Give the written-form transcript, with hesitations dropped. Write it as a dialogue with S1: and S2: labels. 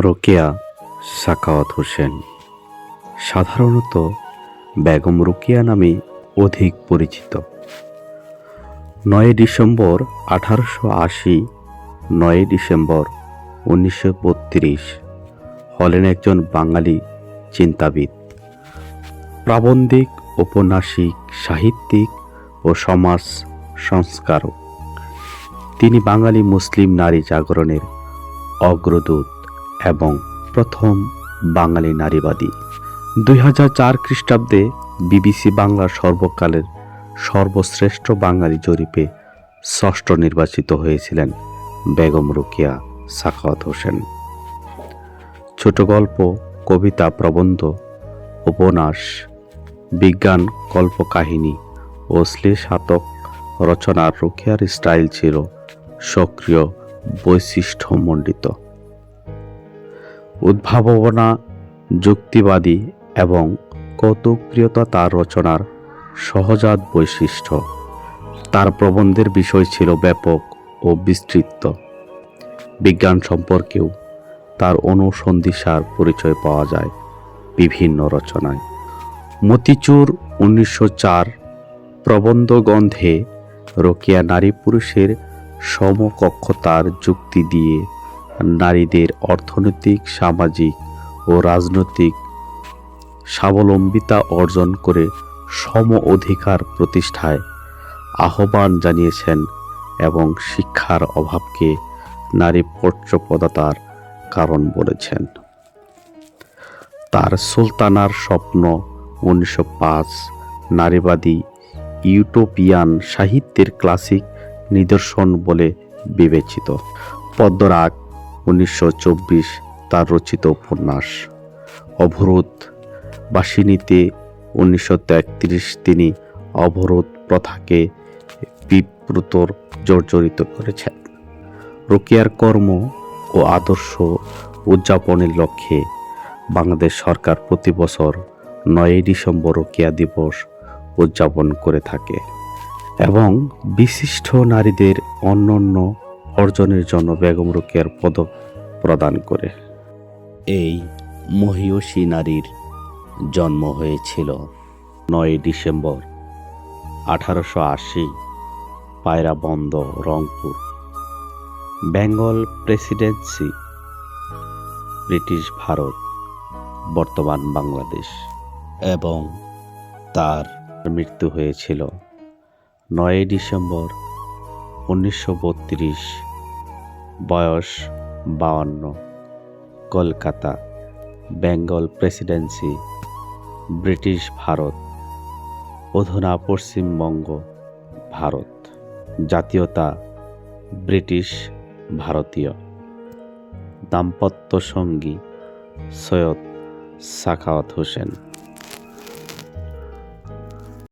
S1: রোকেয়া সাখাওয়াত হোসেন সাধারণত বেগম রোকেয়া নামে অধিক পরিচিত। 9 ডিসেম্বর 1880, 9 ডিসেম্বর 1932 হলেন একজন বাঙালি চিন্তাবিদ, প্রাবন্ধিক, ঔপন্যাসিক, সাহিত্যিক ও সমাজ সংস্কারক। তিনি বাঙালি মুসলিম নারী জাগরণের অগ্রদূত এবং প্রথম বাঙালি নারীবাদী। 2004 খ্রিস্টাব্দে বিবিসি বাংলার সর্বকালের সর্বশ্রেষ্ঠ বাঙালি জরিপে ষষ্ঠ নির্বাচিত হয়েছিলেন বেগম রোকেয়া সাখাওয়াত হোসেন। ছোট গল্প, কবিতা, প্রবন্ধ, উপন্যাস, বিজ্ঞান, কল্পকাহিনী ও শ্লেষাত্মক রচনার রোকেয়ার স্টাইল ছিল সক্রিয়, বৈশিষ্ট্যমণ্ডিত, উদ্ভাবনা, যুক্তিবাদী এবং কৌতুকপ্রিয়তা তার রচনার সহজাত বৈশিষ্ট্য। তার প্রবন্ধের বিষয় ছিল ব্যাপক ও বিস্তৃত। বিজ্ঞান সম্পর্কেও তার অনুসন্ধিৎসার পরিচয় পাওয়া যায় বিভিন্ন রচনায়। মতিচুর 1904 প্রবন্ধগ্রন্থে রোকেয়া নারী পুরুষের সমকক্ষতার যুক্তি দিয়ে নারীদের অর্থনৈতিক, সামাজিক ও রাজনৈতিক স্বাবলম্বিতা অর্জন করে সম অধিকার প্রতিষ্ঠায় আহ্বান জানিয়েছেন এবং শিক্ষার অভাবকে নারী পক্ষপাতিতার কারণ বলেছেন। তার সুলতানার স্বপ্ন 1905 নারীবাদী ইউটোপিয়ান সাহিত্যের ক্লাসিক নিদর্শন বলে বিবেচিত। পদ্মরাগ 1924 তার রচিত উপন্যাস। অবরোধ বাসিনীতে 1933 তিনি অবরোধ প্রথাকে বিব্রতর জর্জরিত করেছেন। রোকেয়ার কর্ম ও আদর্শ উদযাপনের লক্ষ্যে বাংলাদেশ সরকার প্রতি বছর 9 ডিসেম্বর রোকেয়া দিবস উদযাপন করে থাকে এবং বিশিষ্ট নারীদের অনন্য অর্জনের জন্য বেগম রোকেয়ার পদক প্রদান করে। এই মহীয়সী নারীর জন্ম হয়েছিল 9 December 1880 Pairaband, Rangpur, Bengal Presidency, British Bharat, বর্তমান বাংলাদেশ, এবং তার মৃত্যু হয়েছিল 9 ডিসেম্বর 1932, বয়স 52, কলকাতা, বেঙ্গল প্রেসিডেন্সি, ব্রিটিশ ভারত, অধুনা পশ্চিমবঙ্গ, ভারত। জাতীয়তা ব্রিটিশ ভারতীয়। দাম্পত্য সঙ্গী সৈয়দ সাখাওয়াত হোসেন।